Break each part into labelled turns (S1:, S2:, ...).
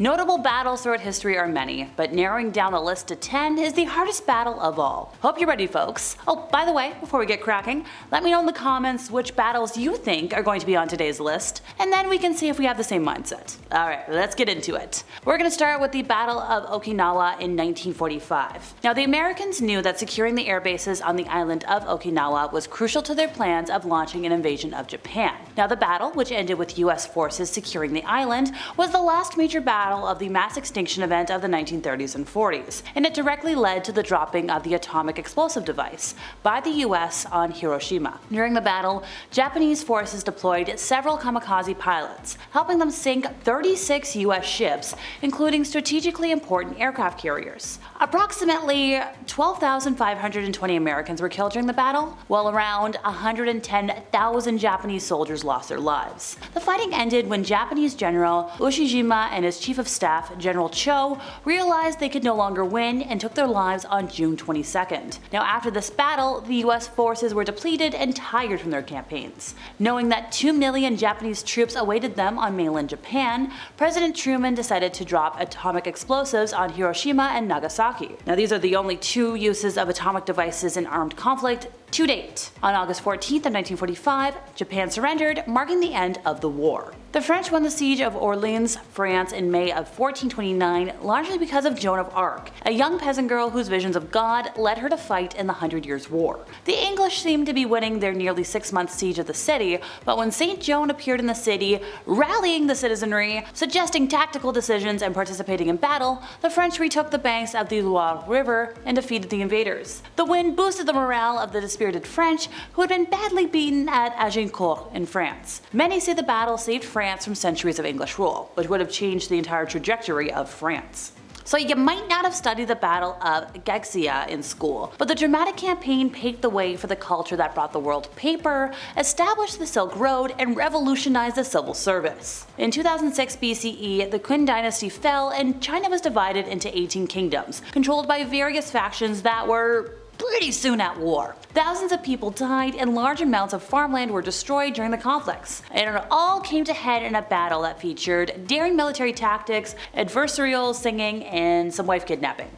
S1: Notable battles throughout history are many, but narrowing down the list to 10 is the hardest battle of all. Hope you're ready, folks. Oh, by the way, before we get cracking, let me know in the comments which battles you think are going to be on today's list, and then we can see if we have the same mindset. Alright, let's get into it. We're going to start with the Battle of Okinawa in 1945. Now, the Americans knew that securing the air bases on the island of Okinawa was crucial to their plans of launching an invasion of Japan. Now, the battle, which ended with US forces securing the island, was the last major battle of the mass extinction event of the 1930s and 40s, and it directly led to the dropping of the atomic explosive device by the US on Hiroshima. During the battle, Japanese forces deployed several kamikaze pilots, helping them sink 36 US ships, including strategically important aircraft carriers. Approximately 12,520 Americans were killed during the battle, while around 110,000 Japanese soldiers lost their lives. The fighting ended when Japanese General Ushijima and his Chief of Staff, General Cho, realized they could no longer win and took their lives on June 22nd. Now, after this battle, the US forces were depleted and tired from their campaigns. Knowing that 2 million Japanese troops awaited them on mainland Japan, President Truman decided to drop atomic explosives on Hiroshima and Nagasaki. Now, these are the only two uses of atomic devices in armed conflict to date. On August 14th of 1945, Japan surrendered, marking the end of the war. The French won the Siege of Orleans, France in May of 1429, largely because of Joan of Arc, a young peasant girl whose visions of God led her to fight in the 100 Years' War. The English seemed to be winning their nearly 6-month siege of the city, but when St. Joan appeared in the city, rallying the citizenry, suggesting tactical decisions and participating in battle, the French retook the banks of the Loire River and defeated the invaders. The win boosted the morale of the dispirited French, who had been badly beaten at Agincourt in France. Many say the battle saved France from centuries of English rule, which would have changed the entire trajectory of France. So you might not have studied the Battle of Gaixia in school, but the dramatic campaign paved the way for the culture that brought the world paper, established the Silk Road, and revolutionized the civil service. In 2006 BCE, the Qin dynasty fell and China was divided into 18 kingdoms, controlled by various factions that were pretty soon at war. Thousands of people died and large amounts of farmland were destroyed during the conflicts. And it all came to head in a battle that featured daring military tactics, adversarial singing, and some wife kidnapping.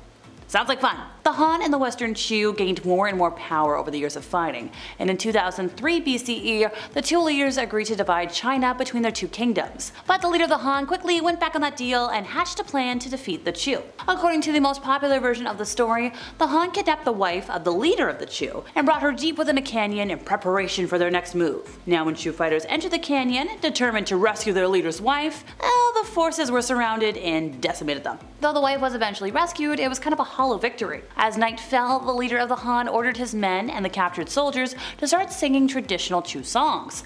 S1: Sounds like fun. The Han and the Western Chu gained more and more power over the years of fighting, and in 2003 BCE, the two leaders agreed to divide China between their two kingdoms. But the leader of the Han quickly went back on that deal and hatched a plan to defeat the Chu. According to the most popular version of the story, the Han kidnapped the wife of the leader of the Chu and brought her deep within a canyon in preparation for their next move. Now, when Chu fighters entered the canyon, determined to rescue their leader's wife, the forces were surrounded and decimated them. Though the wife was eventually rescued, it was kind of a hollow victory. As night fell, the leader of the Han ordered his men and the captured soldiers to start singing traditional Chu songs.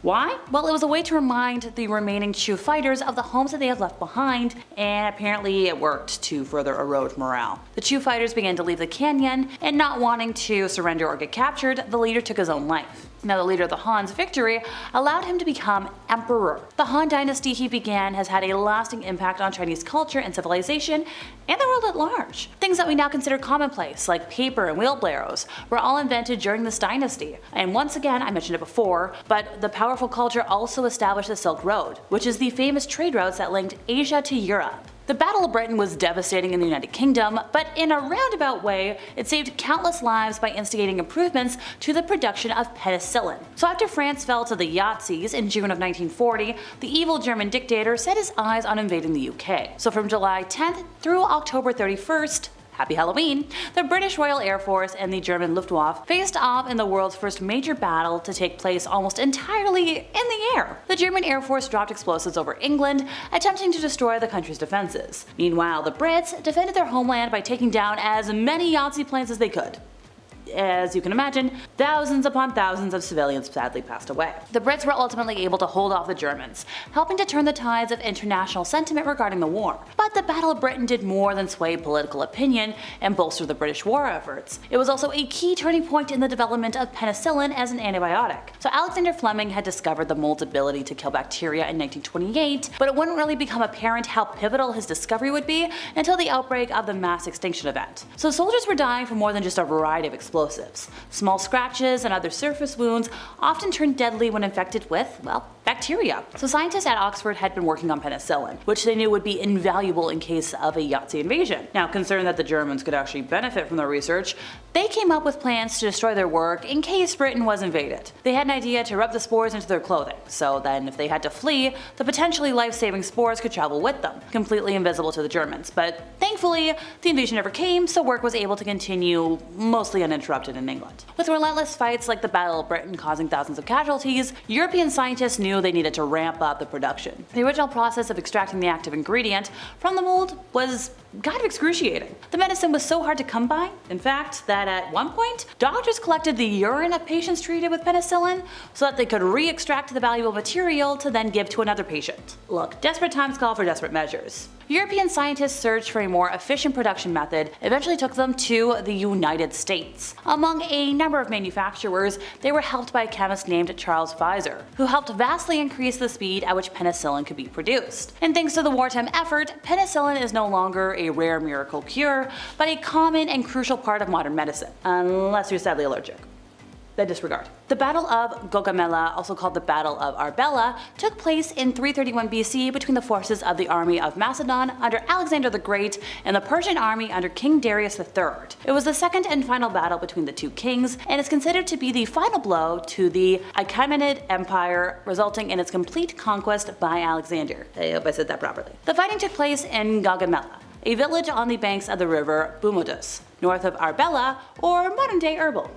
S1: Why? Well, it was a way to remind the remaining Chu fighters of the homes that they had left behind, and apparently it worked to further erode morale. The Chu fighters began to leave the canyon, and not wanting to surrender or get captured, the leader took his own life. Now, the leader of the Han's victory allowed him to become emperor. The Han dynasty he began has had a lasting impact on Chinese culture and civilization, and the world at large. Things that we now consider commonplace, like paper and wheelbarrows, were all invented during this dynasty. And once again, I mentioned it before, but the powerful culture also established the Silk Road, which is the famous trade routes that linked Asia to Europe. The Battle of Britain was devastating in the United Kingdom, but in a roundabout way, it saved countless lives by instigating improvements to the production of penicillin. So after France fell to the Nazis in June of 1940, the evil German dictator set his eyes on invading the UK. So from July 10th through October 31st, Happy Halloween, the British Royal Air Force and the German Luftwaffe faced off in the world's first major battle to take place almost entirely in the air. The German Air Force dropped explosives over England, attempting to destroy the country's defenses. Meanwhile, the Brits defended their homeland by taking down as many Nazi planes as they could. As you can imagine, thousands upon thousands of civilians sadly passed away. The Brits were ultimately able to hold off the Germans, helping to turn the tides of international sentiment regarding the war. But the Battle of Britain did more than sway political opinion and bolster the British war efforts. It was also a key turning point in the development of penicillin as an antibiotic. So Alexander Fleming had discovered the mold's ability to kill bacteria in 1928, but it wouldn't really become apparent how pivotal his discovery would be until the outbreak of the mass extinction event. So soldiers were dying from more than just a variety of explosives. Small scratches and other surface wounds often turn deadly when infected with, well, bacteria. So scientists at Oxford had been working on penicillin, which they knew would be invaluable in case of a Yahtzee invasion. Now, concerned that the Germans could actually benefit from their research, they came up with plans to destroy their work in case Britain was invaded. They had an idea to rub the spores into their clothing, so then if they had to flee, the potentially life-saving spores could travel with them, completely invisible to the Germans. But thankfully, the invasion never came, so work was able to continue mostly uninterrupted in England. With relentless fights like the Battle of Britain causing thousands of casualties, European scientists knew they needed to ramp up the production. The original process of extracting the active ingredient from the mold was kind of excruciating. The medicine was so hard to come by, in fact, that at one point, doctors collected the urine of patients treated with penicillin so that they could re-extract the valuable material to then give to another patient. Look, desperate times call for desperate measures. European scientists searched for a more efficient production method, eventually took them to the United States. Among a number of manufacturers, they were helped by a chemist named Charles Pfizer, who helped vastly increase the speed at which penicillin could be produced. And thanks to the wartime effort, penicillin is no longer a rare miracle cure, but a common and crucial part of modern medicine, unless you're sadly allergic. Then disregard. The Battle of Gaugamela, also called the Battle of Arbela, took place in 331 BC between the forces of the army of Macedon under Alexander the Great and the Persian army under King Darius III. It was the second and final battle between the two kings, and is considered to be the final blow to the Achaemenid Empire, resulting in its complete conquest by Alexander. I hope I said that properly. The fighting took place in Gaugamela, a village on the banks of the river Bumblebee, north of Arbela, or modern-day Erbil.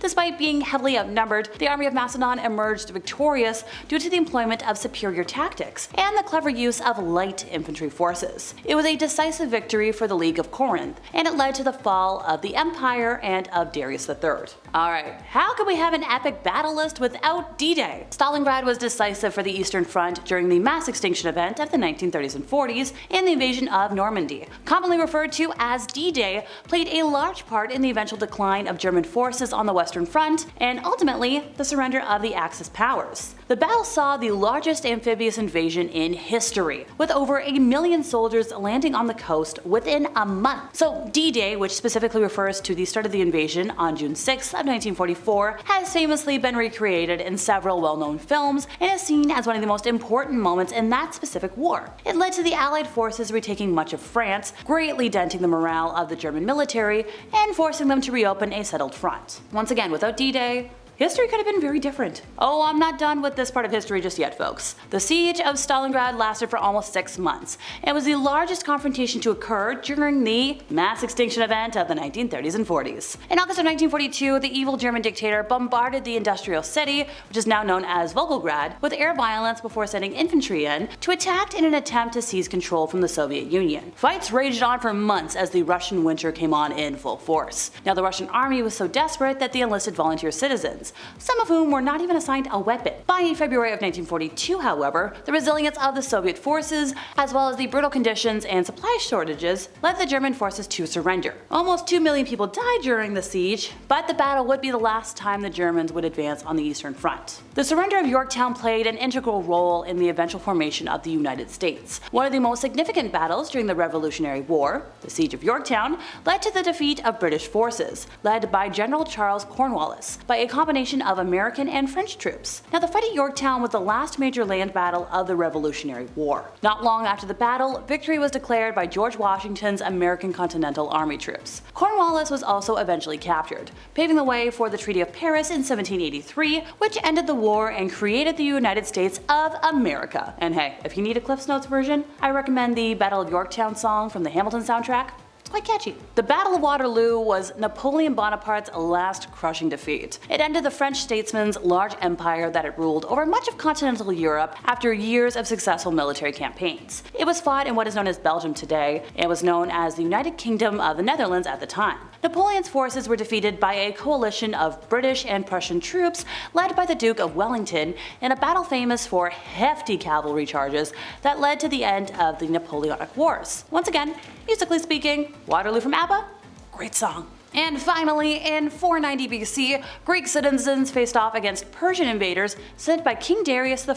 S1: Despite being heavily outnumbered, the army of Macedon emerged victorious due to the employment of superior tactics and the clever use of light infantry forces. It was a decisive victory for the League of Corinth, and it led to the fall of the empire and of Darius III. Alright, how could we have an epic battle list without D-Day? Stalingrad was decisive for the Eastern Front during the mass extinction event of the 1930s and 40s and the invasion of Normandy. Commonly referred to as D-Day, played a large part in the eventual decline of German forces on the Western Front, and ultimately the surrender of the Axis powers. The battle saw the largest amphibious invasion in history, with over 1 million soldiers landing on the coast within a month. So D-Day, which specifically refers to the start of the invasion on June 6th of 1944, has famously been recreated in several well-known films and is seen as one of the most important moments in that specific war. It led to the Allied forces retaking much of France, greatly denting the morale of the German military and forcing them to reopen a settled front. Once again, without D-Day, history could have been very different. Oh, I'm not done with this part of history just yet, folks. The Siege of Stalingrad lasted for almost 6 months, and was the largest confrontation to occur during the mass extinction event of the 1930s and 40s. In August of 1942, the evil German dictator bombarded the industrial city, which is now known as Volgograd, with air violence before sending infantry in to attack in an attempt to seize control from the Soviet Union. Fights raged on for months as the Russian winter came on in full force. Now, the Russian army was so desperate that they enlisted volunteer citizens, some of whom were not even assigned a weapon. By February of 1942, however, the resilience of the Soviet forces, as well as the brutal conditions and supply shortages, led the German forces to surrender. Almost 2 million people died during the siege, but the battle would be the last time the Germans would advance on the Eastern Front. The surrender of Yorktown played an integral role in the eventual formation of the United States. One of the most significant battles during the Revolutionary War, the Siege of Yorktown, led to the defeat of British forces, led by General Charles Cornwallis, by a combination of American and French troops. Now, the fight at Yorktown was the last major land battle of the Revolutionary War. Not long after the battle, victory was declared by George Washington's American Continental Army troops. Cornwallis was also eventually captured, paving the way for the Treaty of Paris in 1783, which ended the war and created the United States of America. And hey, if you need a Cliff's Notes version, I recommend the Battle of Yorktown song from the Hamilton soundtrack. It's quite catchy. The Battle of Waterloo was Napoleon Bonaparte's last crushing defeat. It ended the French statesman's large empire that had ruled over much of continental Europe after years of successful military campaigns. It was fought in what is known as Belgium today, and was known as the United Kingdom of the Netherlands at the time. Napoleon's forces were defeated by a coalition of British and Prussian troops led by the Duke of Wellington in a battle famous for hefty cavalry charges that led to the end of the Napoleonic Wars. Once again, musically speaking, Waterloo from ABBA, great song. And finally, in 490 BC, Greek citizens faced off against Persian invaders sent by King Darius I.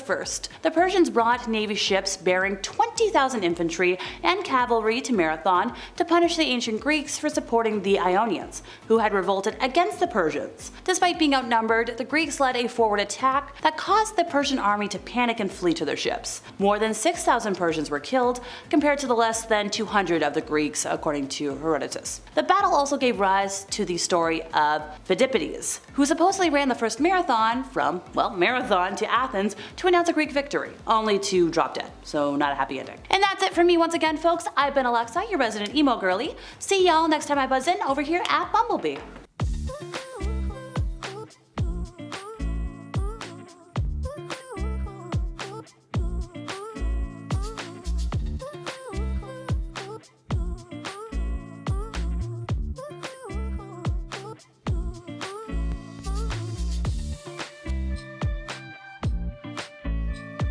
S1: The Persians brought navy ships bearing 20,000 infantry and cavalry to Marathon to punish the ancient Greeks for supporting the Ionians, who had revolted against the Persians. Despite being outnumbered, the Greeks led a forward attack that caused the Persian army to panic and flee to their ships. More than 6,000 Persians were killed, compared to the less than 200 of the Greeks, according to Herodotus. The battle also gave rise to the story of Phidippides, who supposedly ran the first marathon from, well, Marathon to Athens to announce a Greek victory, only to drop dead, so not a happy ending. And that's it for me once again, folks. I've been Alexa, your resident emo girly. See y'all next time I buzz in over here at Bumblebee.